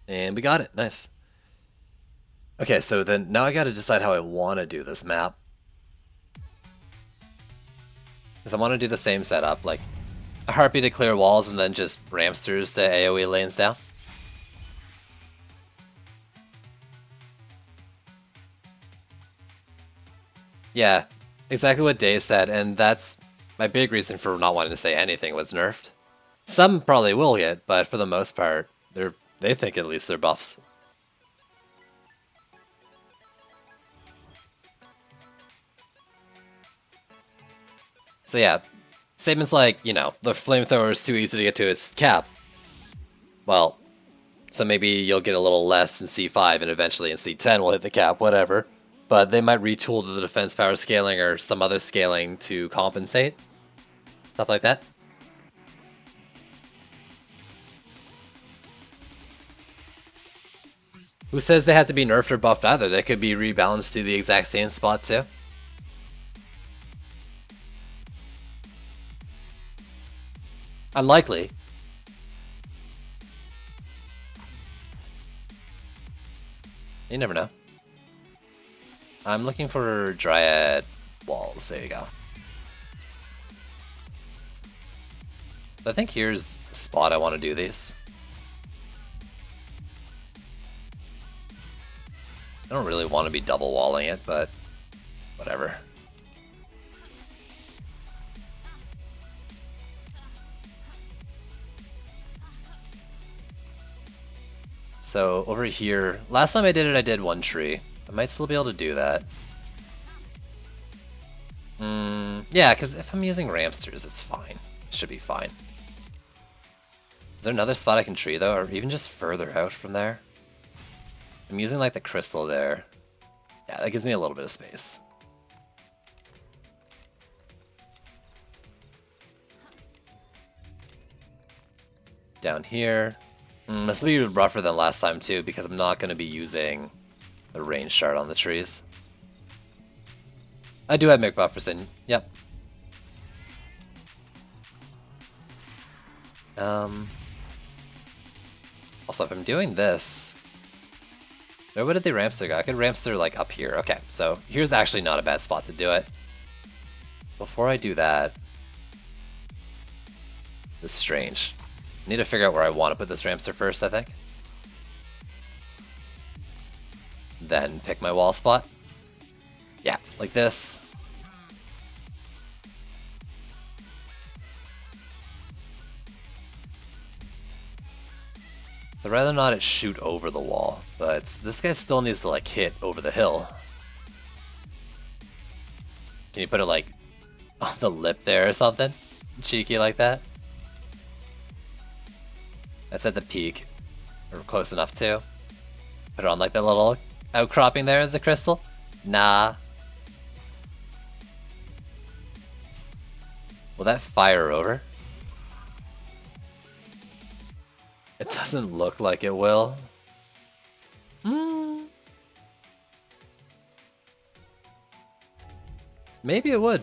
And we got it. Nice. Okay, so then now I gotta decide how I want to do this map. Because I want to do the same setup, like a Harpy to clear walls and then just Ramsters to AoE lanes down. Yeah, exactly what Day said, and that's my big reason for not wanting to say anything was nerfed. Some probably will get, but for the most part, they think at least they're buffs. So yeah, statements like, you know, the flamethrower is too easy to get to its cap. Well, so maybe you'll get a little less in C5 and eventually in C10 will hit the cap, whatever. But they might retool to the defense power scaling or some other scaling to compensate. Stuff like that. Who says they have to be nerfed or buffed either? They could be rebalanced to the exact same spot too. Unlikely. You never know. I'm looking for Dryad walls. There you go. I think here's the spot I want to do these. I don't really want to be double walling it, but whatever. So over here, last time I did one tree. I might still be able to do that. Yeah, because if I'm using Ramsters, it's fine. It should be fine. Is there another spot I can tree though, or even just further out from there? I'm using like the crystal there. Yeah, that gives me a little bit of space. Down here. This will be rougher than last time too, because I'm not going to be using the range shard on the trees. I do have McBuffers in. Yep. Also, if I'm doing this, where did the Ramster go? I could Ramster like up here. Okay, so here's actually not a bad spot to do it. Before I do that, this is strange. I need to figure out where I want to put this Ramster first, I think. Then pick my wall spot. Yeah, like this. I'd rather not it shoot over the wall, but this guy still needs to like hit over the hill. Can you put it like on the lip there or something? Cheeky like that? That's at the peak. Or close enough too. Put it on like that little outcropping there of the crystal? Nah. Will that fire over? It doesn't look like it will. Maybe it would.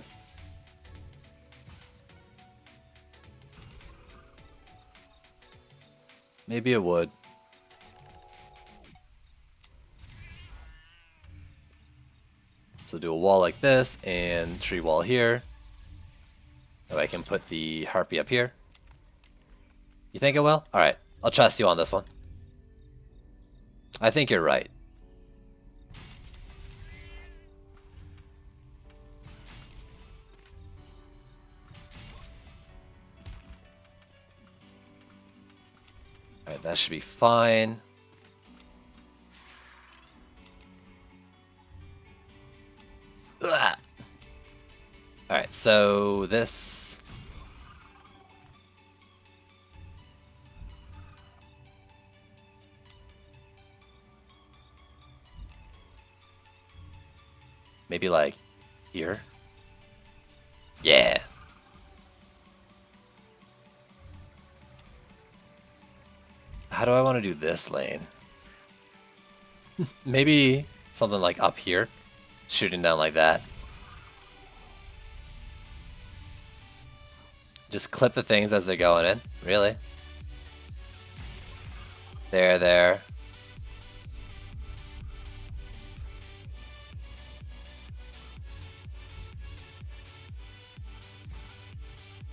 Maybe it would. So do a wall like this and tree wall here. So I can put the Harpy up here. You think it will? Alright, I'll trust you on this one. I think you're right. Alright, that should be fine. Alright, so this... maybe like here? Yeah. How do I want to do this lane? Maybe something like up here, shooting down like that. Just clip the things as they're going in, really. There.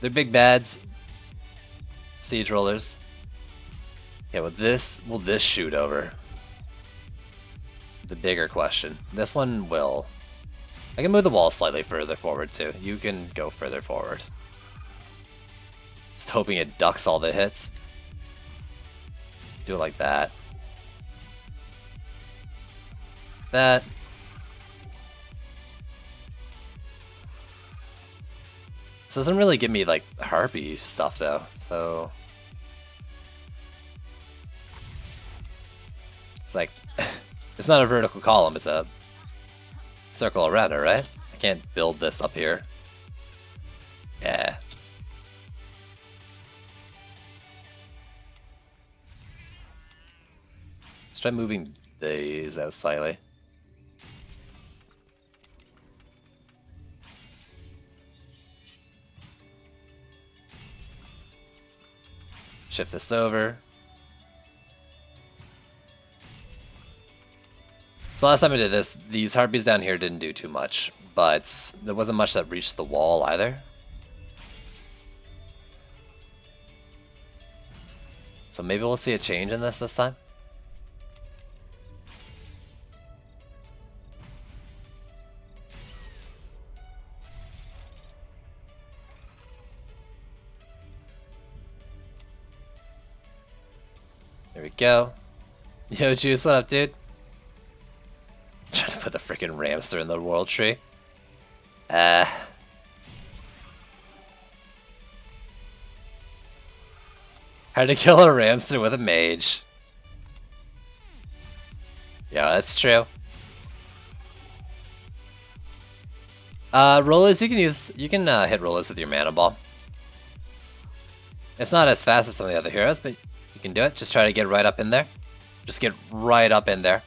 They're big bads. Siege rollers. Okay, will this shoot over? The bigger question. This one will. I can move the wall slightly further forward too. You can go further forward. Just hoping it ducks all the hits. Do it like that. That. This doesn't really give me like Harpy stuff though, so it's like it's not a vertical column, it's a circle around it, right? I can't build this up here. Yeah. Let's try moving these out slightly. Shift this over. So last time I did this, these Harpies down here didn't do too much, but there wasn't much that reached the wall either. So maybe we'll see a change in this time. There we go. Yo, Juice, what up, dude? Trying to put the freaking Ramster in the world tree. Hard to kill a Ramster with a mage. Yeah, that's true. Rollers, you can hit rollers with your mana ball. It's not as fast as some of the other heroes, but you can do it. Just try to get right up in there. Just get right up in there.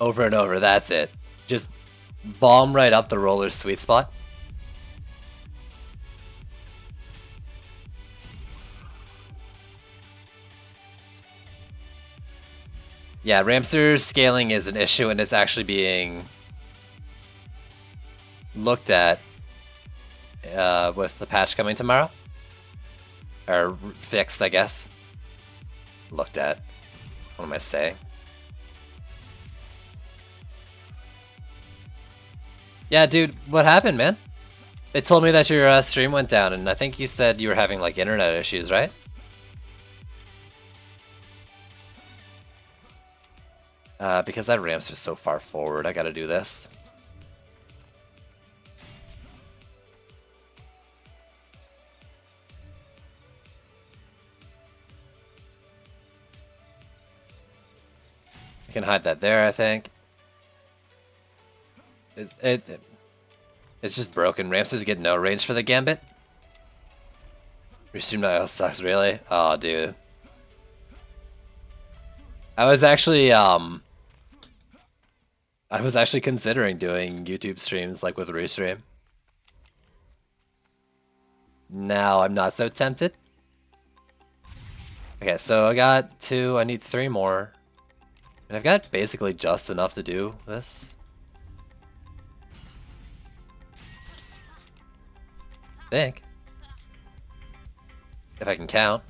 Over and over, that's it. Just bomb right up the roller's sweet spot. Yeah, Ramsters scaling is an issue and it's actually being looked at with the patch coming tomorrow. Or fixed, I guess. Looked at. What am I saying? Yeah, dude, what happened, man? They told me that your stream went down, and I think you said you were having, like, internet issues, right? Because that ramps are so far forward, I gotta do this. I can hide that there, I think. It's just broken. Ramsters get no range for the Gambit. Restream.io sucks, really? Oh, dude. I was actually considering doing YouTube streams like with Restream. Now I'm not so tempted. Okay, so I got 2, I need 3 more. And I've got basically just enough to do this. I think. If I can count.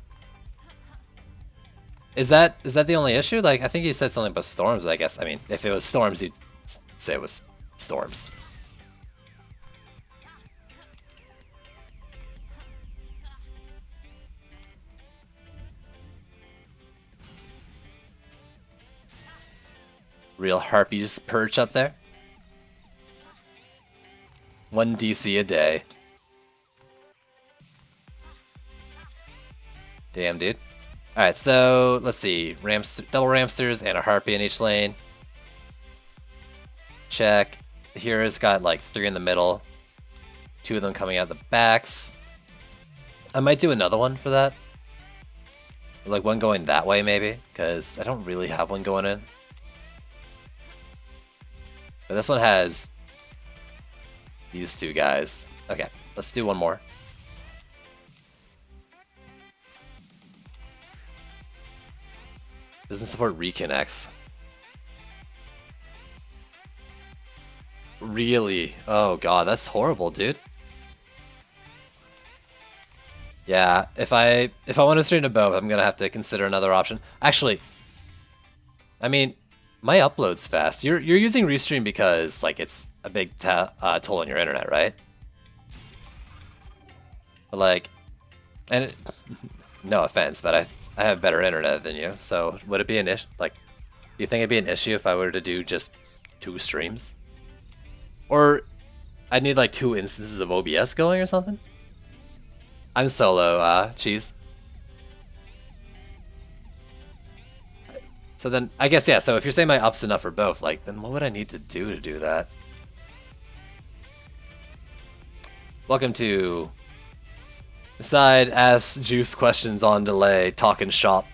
Is that the only issue? Like, I think you said something about storms, I guess. I mean, if it was storms, you'd say it was storms. Real Harpies perch up there. 1 DC a day. Damn, dude. Alright, so let's see. Double Ramsters and a Harpy in each lane. Check. The hero's got like 3 in the middle. 2 of them coming out the backs. I might do another one for that. Like one going that way maybe, because I don't really have one going in. But this one has these 2 guys. Okay, let's do one more. Doesn't support reconnects. Really? Oh god, that's horrible, dude. Yeah, if I want to stream to both, I'm gonna have to consider another option. Actually, I mean, my upload's fast. You're using Restream because like it's a big toll on your internet, right? But like, and no offense, but I have better internet than you. So would it be an issue? Like, do you think it'd be an issue if I were to do just 2 streams? Or I'd need like 2 instances of OBS going or something? I'm solo, Cheese. So then, I guess, yeah, so if you're saying my up's enough for both, like, then what would I need to do that? Welcome to Side Ask Juice Questions on Delay, Talking Shop.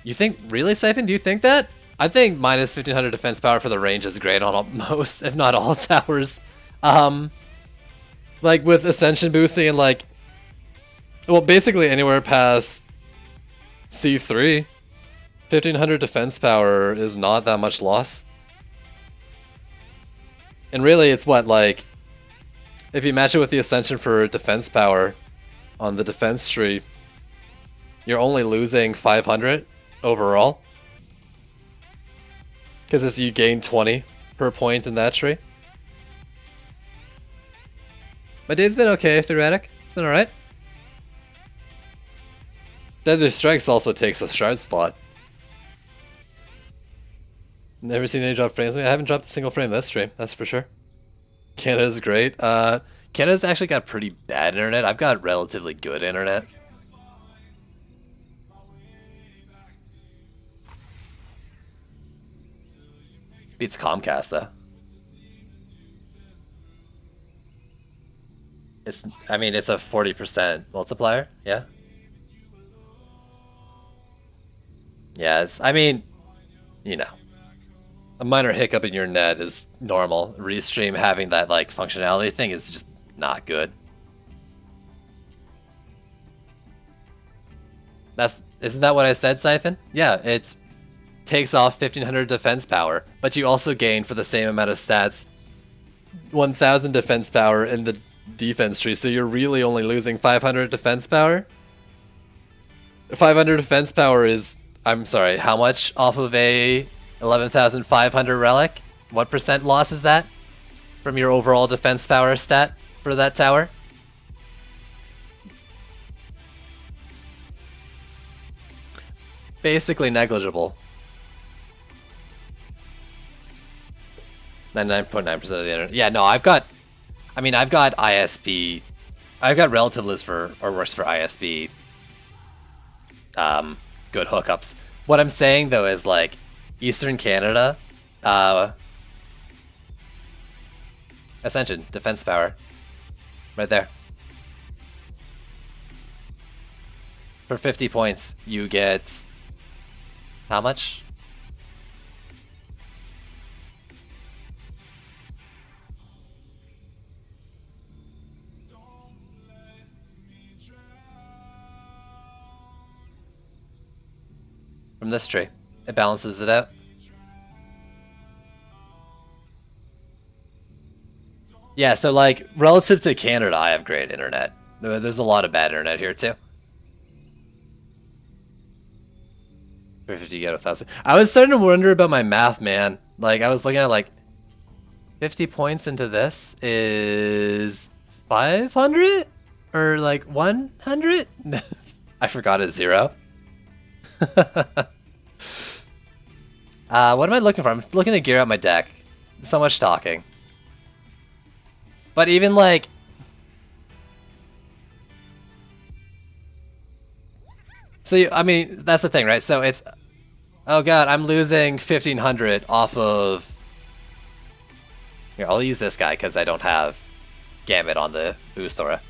You think, really, Siphon? Do you think that? I think minus 1500 defense power for the range is great on most, if not all, towers. Like with Ascension boosting and like, well, basically anywhere past C3, 1500 defense power is not that much loss. And really, it's what, like, if you match it with the Ascension for defense power on the defense tree, you're only losing 500 overall. Because as you gain 20 per point in that tree. My day's been okay, Theoretic. It's been alright. Deadly Strikes also takes a shard slot. Never seen any drop frames. I haven't dropped a single frame this stream, that's for sure. Canada's great. Canada's actually got pretty bad internet. I've got relatively good internet. Beats Comcast though. I mean, it's a 40% multiplier, yeah? Yeah, I mean, you know. A minor hiccup in your net is normal. Restream having that, like, functionality thing is just not good. Isn't that what I said, Siphon? Yeah, it takes off 1500 defense power, but you also gain, for the same amount of stats, 1000 defense power in the defense tree, so you're really only losing 500 defense power? 500 defense power is, I'm sorry, how much off of a 11,500 relic? What percent loss is that from your overall defense power stat for that tower? Basically negligible. 99.9% of the internet. Yeah, no, I've got ISP. I've got relative list for, or worse for ISP. Good hookups. What I'm saying though is like Eastern Canada, Ascension, defense power. Right there. For 50 points, you get how much? From this tree. It balances it out. Yeah, so like, relative to Canada, I have great internet. There's a lot of bad internet here too. 350 you get 1,000. I was starting to wonder about my math, man. Like, I was looking at like, 50 points into this is 500? Or like 100? I forgot it's 0. What am I looking for? I'm looking to gear out my deck. So much talking. But even like... So, I mean, that's the thing, right? So it's... Oh god, I'm losing 1,500 off of... Here, I'll use this guy because I don't have Gambit on the boost aura.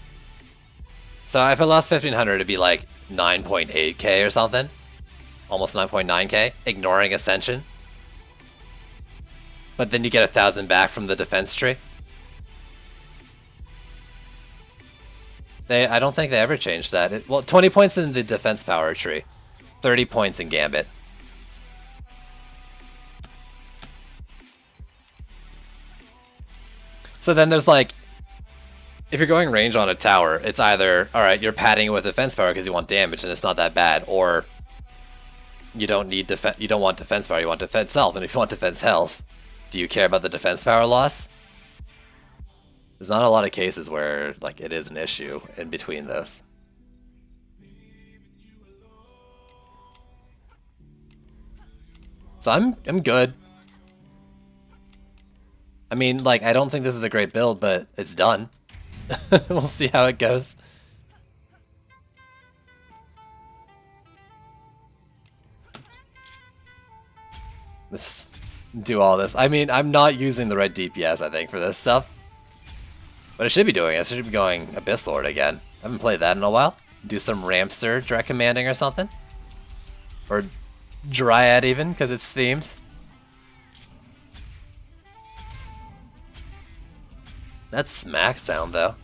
So if I lost 1,500, it'd be like 9.8k or something. Almost 9.9k, ignoring Ascension. But then you get 1,000 back from the defense tree. I don't think they ever changed that. Well, 20 points in the defense power tree, 30 points in Gambit. So then there's like, if you're going range on a tower, it's either, alright, you're padding it with defense power because you want damage and it's not that bad, or you don't want defense power, you want defense health, and if you want defense health, do you care about the defense power loss? There's not a lot of cases where like it is an issue in between those. So I'm good. I mean, like, I don't think this is a great build, but it's done. We'll see how it goes. Let's do all this. I mean, I'm not using the right DPS, I think, for this stuff. But I should be doing it. I should be going Abyss Lord again. I haven't played that in a while. Do some Ramster direct commanding or something. Or Dryad even, because it's themed. That's smack sound though.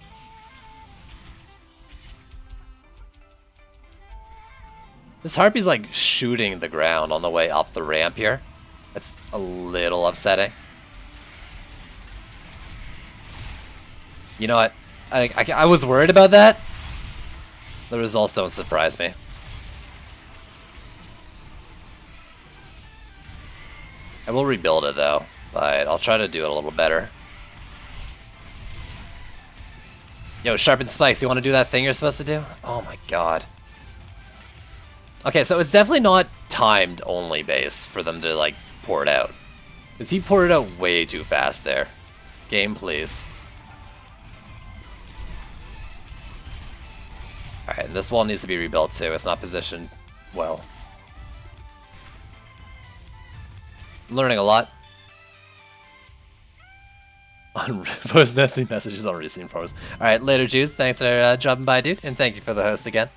This Harpy's like shooting the ground on the way up the ramp here. That's a little upsetting. You know what? I was worried about that. The results don't surprise me. I will rebuild it though, but I'll try to do it a little better. Yo, sharpen spikes, you want to do that thing you're supposed to do? Oh my god. Okay, so it's definitely not timed only base for them to like pour it out. Because he poured it out way too fast there. Game, please. Alright, and this wall needs to be rebuilt too. It's not positioned well. I'm learning a lot. On post nesting messages on recent forums. Alright, later, Juice. Thanks for dropping by, dude. And thank you for the host again.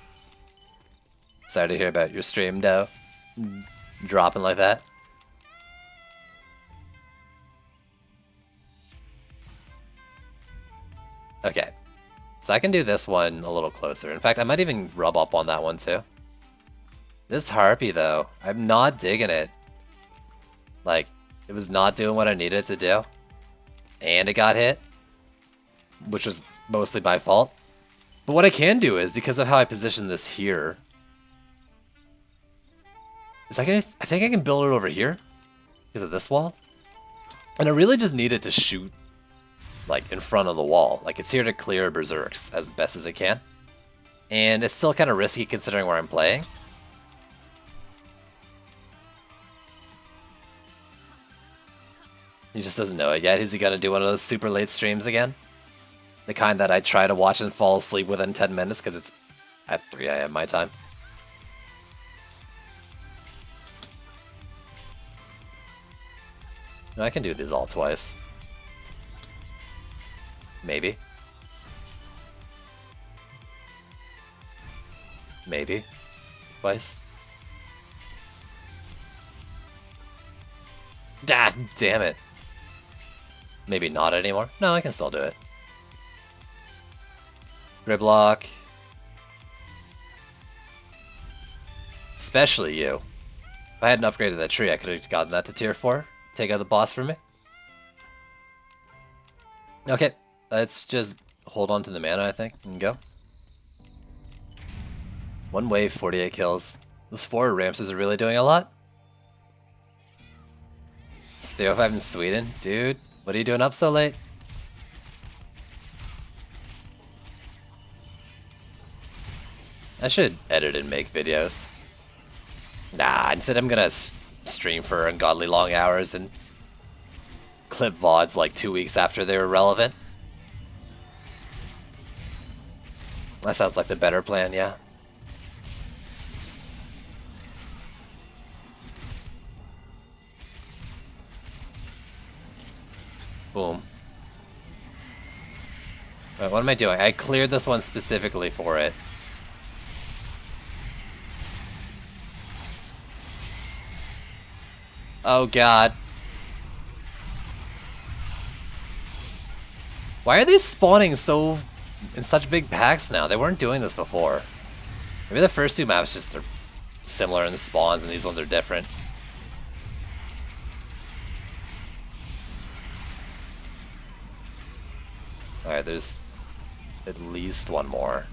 Sorry to hear about your stream, though. Dropping like that. Okay. So I can do this one a little closer. In fact, I might even rub up on that one too. This Harpy though, I'm not digging it. Like, it was not doing what I needed to do. And it got hit. Which was mostly my fault. But what I can do is, because of how I position this here, is I think I can build it over here. Because of this wall. And I really just need it to shoot like in front of the wall. Like it's here to clear berserks as best as it can. And it's still kind of risky considering where I'm playing. He just doesn't know it yet. Is he gonna do one of those super late streams again? The kind that I try to watch and fall asleep within 10 minutes because it's at 3 AM my time. No, I can do these all twice. Maybe. Maybe. Twice. Ah, damn it. Maybe not anymore. No, I can still do it. Gridlock. Especially you. If I hadn't upgraded that tree, I could have gotten that to tier 4. Take out the boss for me. Okay, let's just hold on to the mana, I think, and go. One wave, 48 kills. Those 4 Ramsters are really doing a lot. It's 305 in Sweden. Dude, what are you doing up so late? I should edit and make videos. Nah, instead I'm gonna stream for ungodly long hours and clip VODs like 2 weeks after they were relevant. That sounds like the better plan, yeah. Boom. Wait, what am I doing? I cleared this one specifically for it. Oh god. Why are they spawning so in such big packs now. They weren't doing this before. Maybe the first two maps just are similar in the spawns, and these ones are different. Alright, there's at least one more.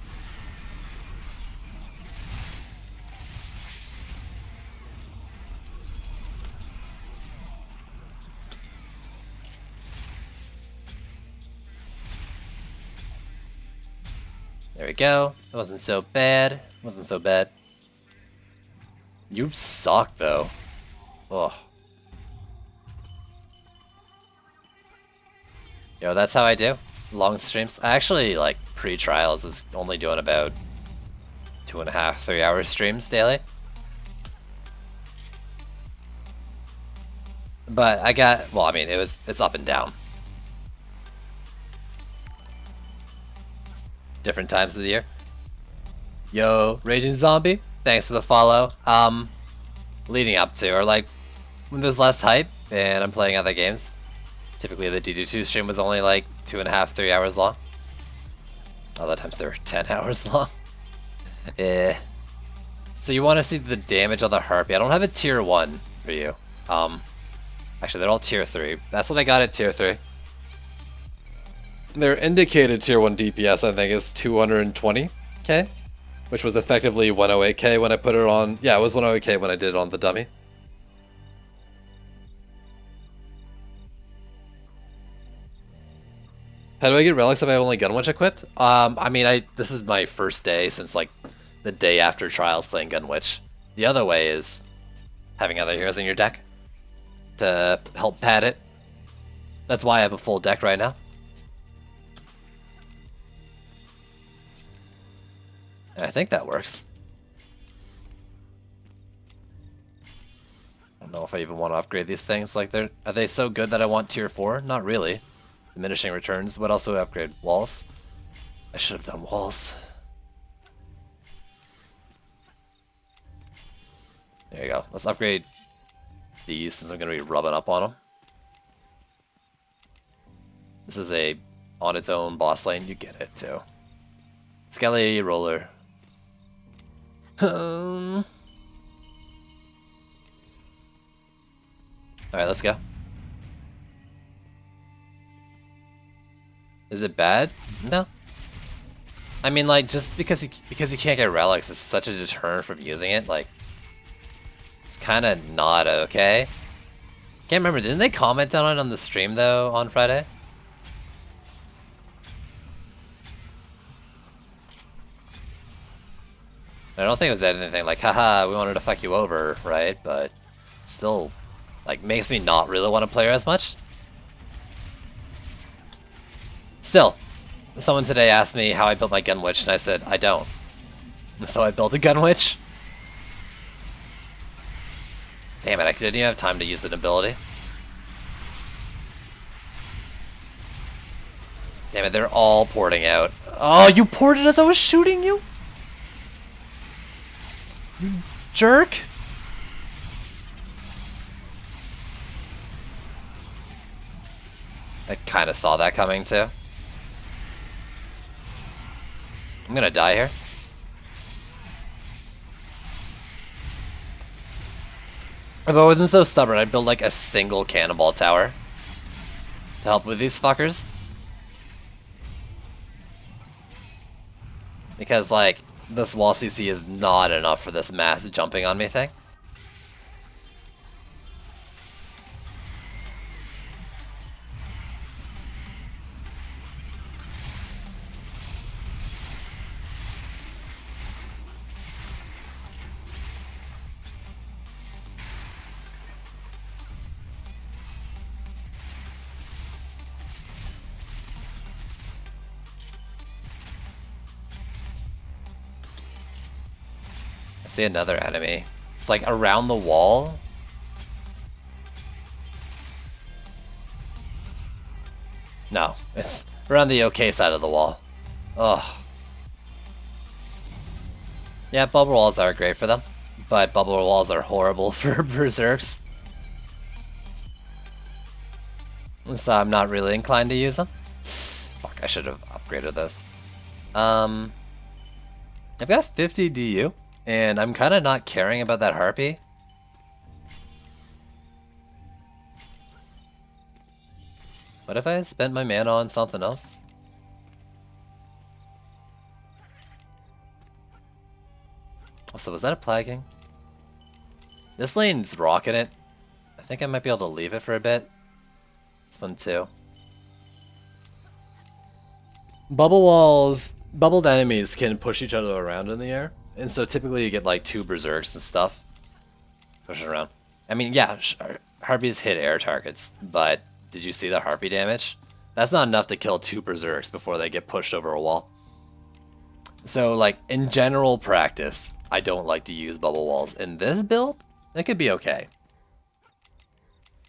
There we go. It wasn't so bad. Wasn't so bad. You suck, though. Ugh. Yo, that's how I do. Long streams. I actually, like, pre-trials was only doing about 2.5, 3 hour streams daily. But I got, well, I mean, it's up and down. Different times of the year. Yo, Raging Zombie, thanks for the follow. Leading up to, or like, when there's less hype and I'm playing other games, typically the DD2 stream was only like 2.5, 3 hours long. Other times they were 10 hours long. Yeah. So you want to see the damage on the Harpy. I don't have a tier 1 for you. Actually, they're all tier 3. That's what I got at tier 3. Their indicated tier 1 DPS, I think, is 220k, which was effectively 108k when I put it on. Yeah, it was 108k when I did it on the dummy. How do I get relics if I have only Gunwitch equipped? I mean, this is my first day since like the day after trials playing Gunwitch. The other way is having other heroes in your deck to help pad it. That's why I have a full deck right now. And I think that works. I don't know if I even want to upgrade these things. Like, are they so good that I want tier 4? Not really. Diminishing returns. What else do I upgrade? Walls? I should have done walls. There you go. Let's upgrade these since I'm going to be rubbing up on them. This is a on its own boss lane. You get it too. Skelly roller. Alright, let's go. Is it bad? No. I mean, like, just because you can't get relics is such a deterrent from using it, like, it's kind of not okay. Can't remember, didn't they comment on it on the stream, though, on Friday? I don't think it was anything like, haha, we wanted to fuck you over, right? But still, like, makes me not really want to play her as much. Still, someone today asked me how I built my Gunwitch, and I said, I don't. And so I built a Gunwitch. Damn it, I didn't even have time to use an ability. Damn it, they're all porting out. Oh, you ported as I was shooting you? You jerk! I kind of saw that coming too. I'm gonna die here. If I wasn't so stubborn, I'd build like a single cannonball tower to help with these fuckers. Because like, this wall CC is not enough for this mass jumping on me thing. I see another enemy. It's like around the wall. No, it's around the okay side of the wall. Ugh. Yeah, bubble walls are great for them, but bubble walls are horrible for berserks. So I'm not really inclined to use them. Fuck, I should have upgraded this. I've got 50 DU, and I'm kind of not caring about that Harpy. What if I spent my mana on something else? Also, was that a Plaguing? This lane's rocking it. I think I might be able to leave it for a bit. This one too. Bubble walls, bubbled enemies can push each other around in the air, and so typically you get like 2 berserks and stuff pushing around. I mean, yeah, Harpies hit air targets, but did you see the Harpy damage? That's not enough to kill 2 berserks before they get pushed over a wall. So, like, in general practice, I don't like to use bubble walls. In this build, it could be okay.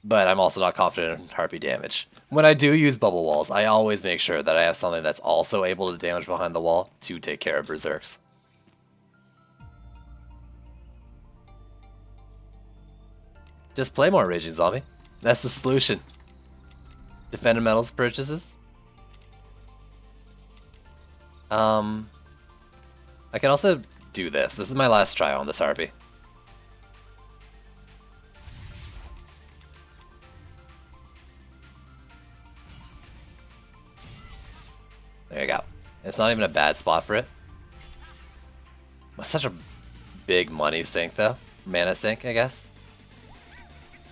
But I'm also not confident in Harpy damage. When I do use bubble walls, I always make sure that I have something that's also able to damage behind the wall to take care of berserks. Just play more Raging Zombie. That's the solution. Defender metals purchases. I can also do this. This is my last try on this Harpy. There you go. It's not even a bad spot for it. It's such a big money sink, though. Mana sink, I guess.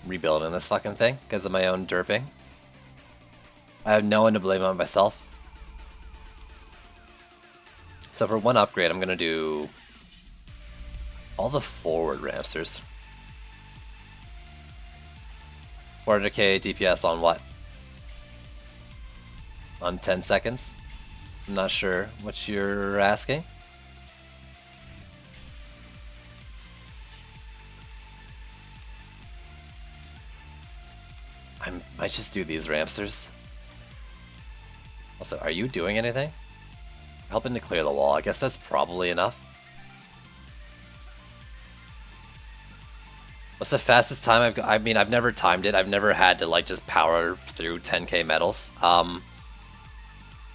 Rebuilding this fucking thing because of my own derping. I have no one to blame on myself. So for one upgrade, I'm going to do all the forward Ramsters. 400k DPS on what? On 10 seconds? I'm not sure what you're asking. I might just do these Ramsters. Also, are you doing anything? Helping to clear the wall. I guess that's probably enough. What's the fastest time I've got? I mean, I've never timed it. I've never had to like just power through 10k medals.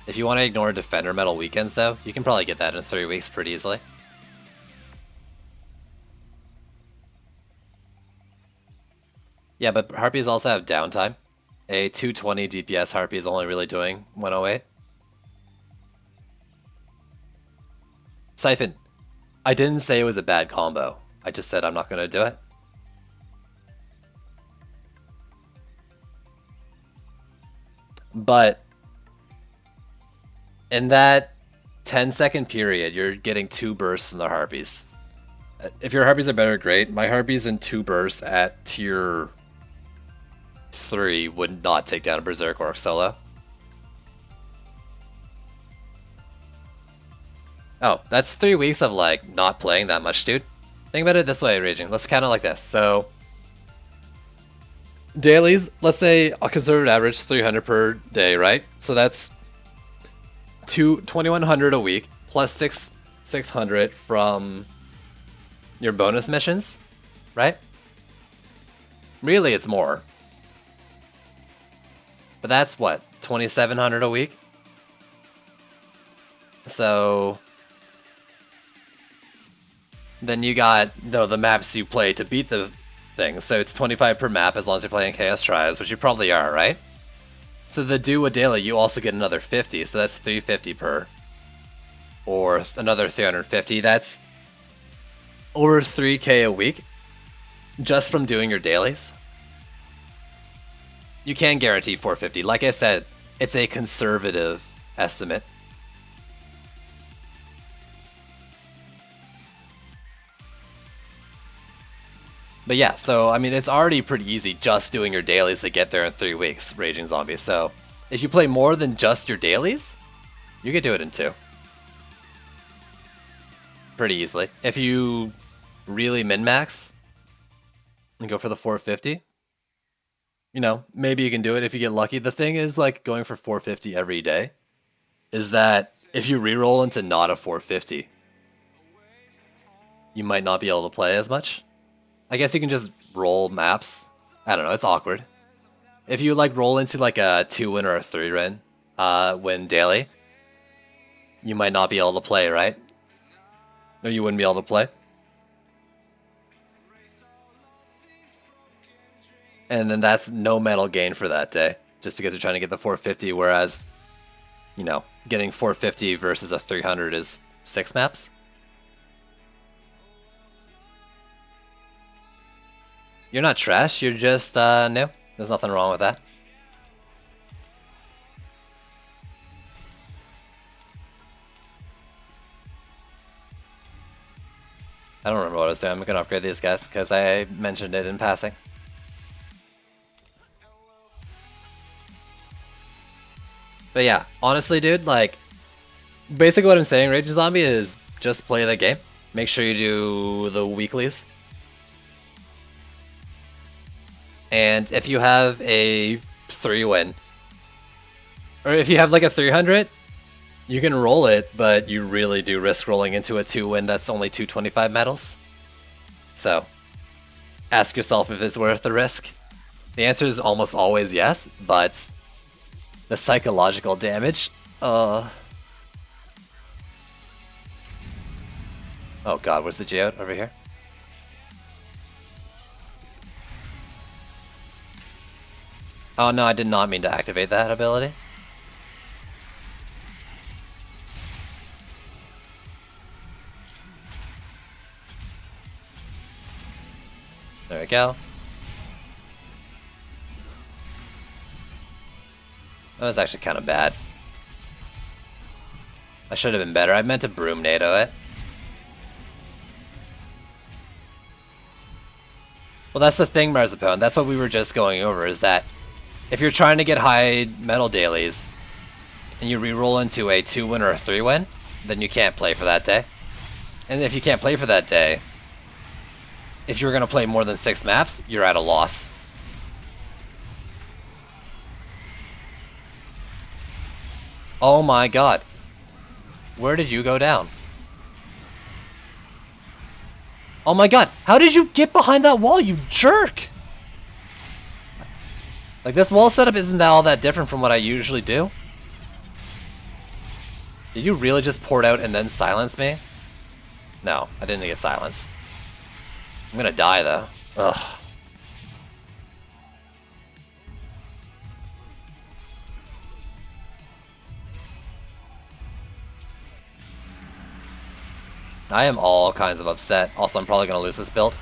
If you want to ignore defender medal weekends though, you can probably get that in 3 weeks pretty easily. Yeah, but Harpies also have downtime. A 220 DPS Harpy is only really doing 108. Siphon, I didn't say it was a bad combo. I just said I'm not going to do it. But in that 10-second period, you're getting 2 bursts from the Harpies. If your Harpies are better, great. My Harpies in 2 bursts at tier 3 would not take down a Berserk or a solo. Oh, that's 3 weeks of like not playing that much, dude. Think about it this way, Raging. Let's count it like this. So dailies, let's say a conservative average 300 per day, right? So that's 2100 a week plus 600 from your bonus missions, right? Really, it's more. But that's what, 2700 a week? So then you got the maps you play to beat the thing. So it's 25 per map as long as you're playing Chaos Tribes, which you probably are, right? So the do a daily, you also get another 50, so that's 350 per. Or another 350, that's over 3k a week just from doing your dailies. You can guarantee 450. Like I said, it's a conservative estimate. But yeah, so I mean, it's already pretty easy just doing your dailies to get there in 3 weeks, Raging Zombie. So if you play more than just your dailies, you could do it in 2. Pretty easily. If you really min-max and go for the 450, you know, maybe you can do it if you get lucky. The thing is, like, going for 450 every day is that if you reroll into not a 450, you might not be able to play as much. I guess you can just roll maps. I don't know, it's awkward. If you like roll into like a 2-win or a 3-win win daily, you might not be able to play, right? Or you wouldn't be able to play. And then that's no medal gain for that day, just because you're trying to get the 450, whereas, you know, getting 450 versus a 300 is 6 maps. You're not trash, you're just, new. There's nothing wrong with that. I don't remember what I was doing. I'm gonna upgrade these guys, because I mentioned it in passing. But yeah, honestly, dude, like, basically what I'm saying, Rage Zombie, is just play the game. Make sure you do the weeklies. And if you have a 3-win, or if you have like a 300, you can roll it, but you really do risk rolling into a 2-win that's only 225 medals. So, ask yourself if it's worth the risk. The answer is almost always yes, but the psychological damage, Oh god, where's the geode? Over here? Oh no, I did not mean to activate that ability. There we go. That was actually kind of bad. I should have been better. I meant to broom NATO it. Well, that's the thing, Marzipone. That's what we were just going over, is that if you're trying to get high medal dailies and you reroll into a 2-win or a 3-win, then you can't play for that day. And if you can't play for that day, if you're going to play more than 6 maps, you're at a loss. Oh my god. Where did you go down? Oh my god, how did you get behind that wall, you jerk? Like, this wall setup isn't all that different from what I usually do. Did you really just pour it out and then silence me? No, I didn't get silenced. I'm gonna die, though. Ugh. I am all kinds of upset. Also, I'm probably gonna lose this build.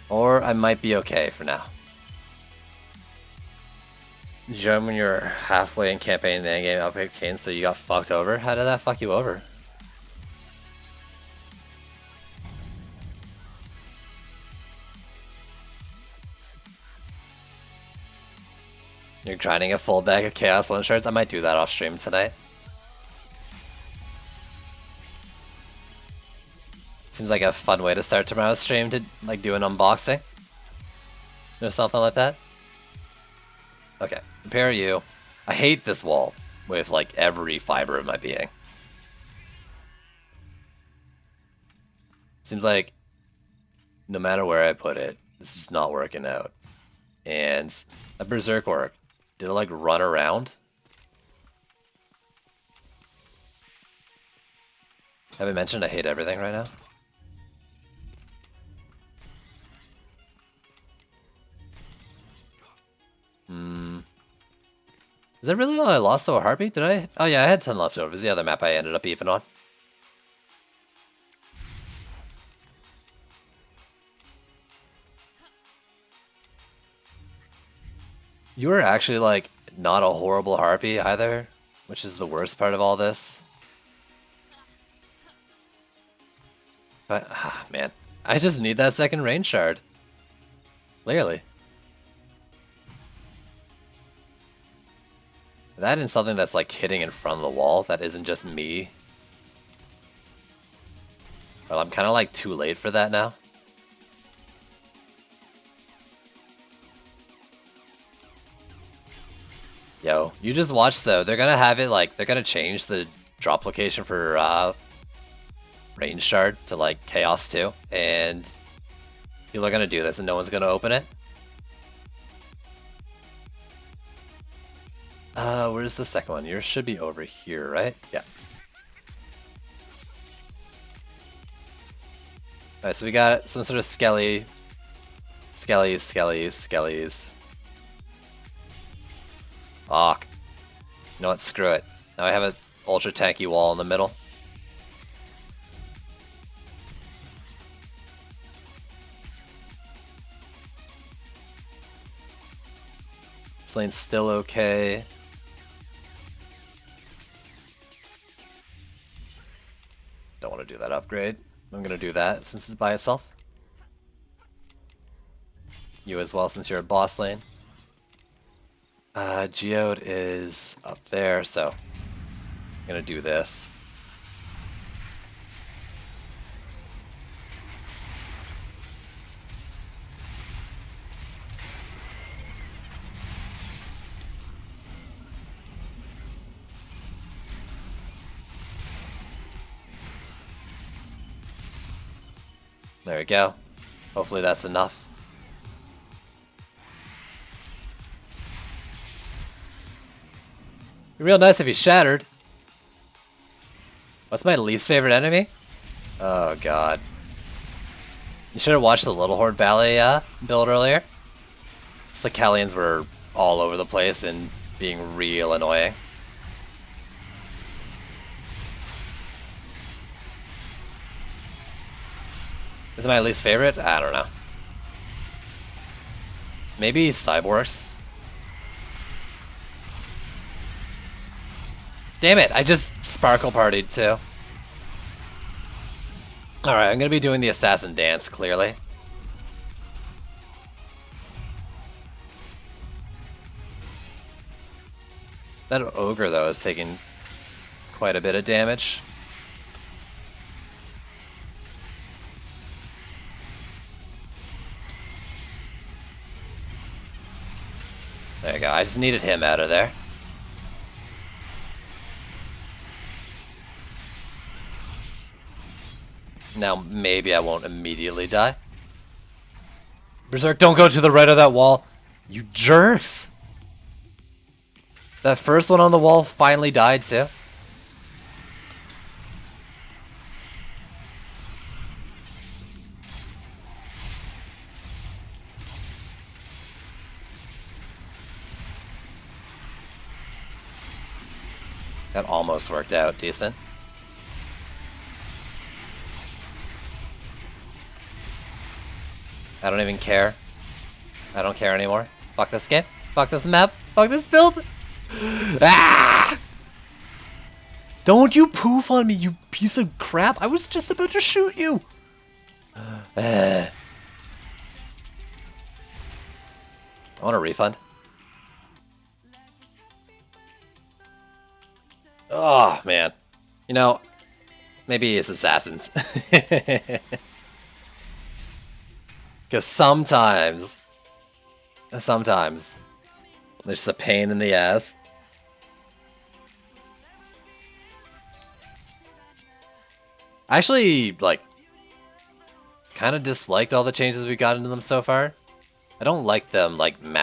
Or I might be okay for now. You join when you're halfway in campaign and the endgame outpicked Kane, so you got fucked over? How did that fuck you over? You're grinding a full bag of Chaos 1 shards? I might do that off stream tonight. Seems like a fun way to start tomorrow's stream, to like do an unboxing or something like that. Okay, prepare you. I hate this wall with like every fiber of my being. Seems like no matter where I put it, this is not working out. And a berserk orc, did it like run around? Have I mentioned I hate everything right now? Is that really all I lost to a Harpy? Did I? Oh yeah, I had 10 leftovers. The other map I ended up even on. You were actually like not a horrible Harpy either, which is the worst part of all this. But, man, I just need that second range shard. Clearly. That and something that's like hitting in front of the wall that isn't just me. Well, I'm kind of like too late for that now. Yo, you just watch though. They're gonna have it like, they're gonna change the drop location for Range Shard to like Chaos too. And people are gonna do this and no one's gonna open it. Where's the second one? Yours should be over here, right? Yeah. Alright, so we got some sort of skellies. Fuck. You know what? Screw it. Now I have an ultra tanky wall in the middle. This lane's still okay. Don't want to do that upgrade. I'm gonna do that since it's by itself. You as well, since you're a boss lane. Geode is up there, so I'm gonna do this. There we go. Hopefully that's enough. It'd be real nice if he shattered. What's my least favorite enemy? Oh god. You should have watched the Little Horde Ballet build earlier. The Callians were all over the place and being real annoying. Is it my least favorite? I don't know. Maybe Cyborgs. Damn it, I just Sparkle Partied too. Alright, I'm gonna be doing the Assassin Dance, clearly. That Ogre, though, is taking quite a bit of damage. There you go, I just needed him out of there. Now maybe I won't immediately die. Berserk, don't go to the right of that wall. You jerks! That first one on the wall finally died too. That almost worked out decent. I don't even care. I don't care anymore. Fuck this game. Fuck this map. Fuck this build. Ah! Don't you poof on me, you piece of crap. I was just about to shoot you. I want a refund. Oh, man. You know, maybe it's Assassins. Because sometimes there's a pain in the ass. I actually, like, kind of disliked all the changes we got into them so far. I don't like them, like,